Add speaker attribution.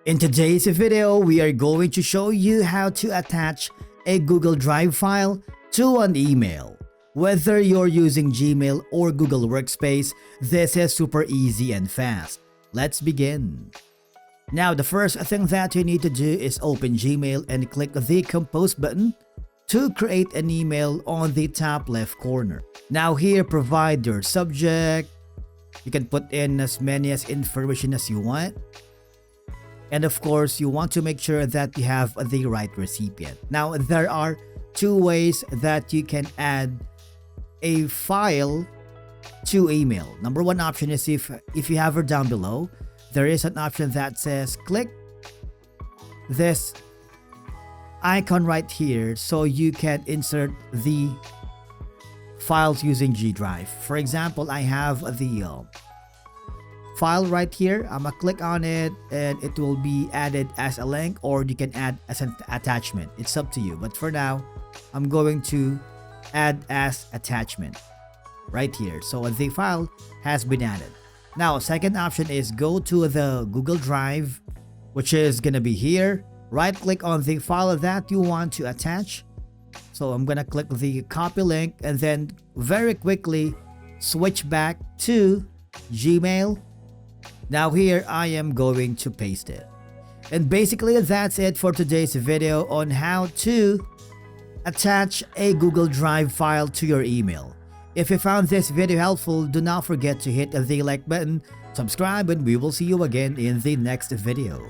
Speaker 1: In today's video, we are going to show you how to attach a Google Drive file to an email. Whether you're using Gmail or Google Workspace, this is super easy and fast. Let's begin. Now, the first thing that you need to do is open Gmail and click the Compose button to create an email on the top left corner. Now here, provide your subject. You can put in as many information as you want. And of course, you want to make sure that you have the right recipient. Now, there are two ways that you can add a file to email. Number one option is if you have it down below, there is an option that says click this icon right here so you can insert the files using G Drive. For example, I have the file right here. I'm gonna click on it and it will be added as a link, or you can add as an attachment. It's up to you, but for now I'm going to add as attachment right here. So the file has been added. Now, second option is go to the Google Drive, which is gonna be here. Right click on the file that you want to attach. So I'm gonna click the copy link and then very quickly switch back to Gmail. Now here I am going to paste it. And basically that's it for today's video on how to attach a Google Drive file to your email. If you found this video helpful, do not forget to hit the like button, subscribe, and we will see you again in the next video.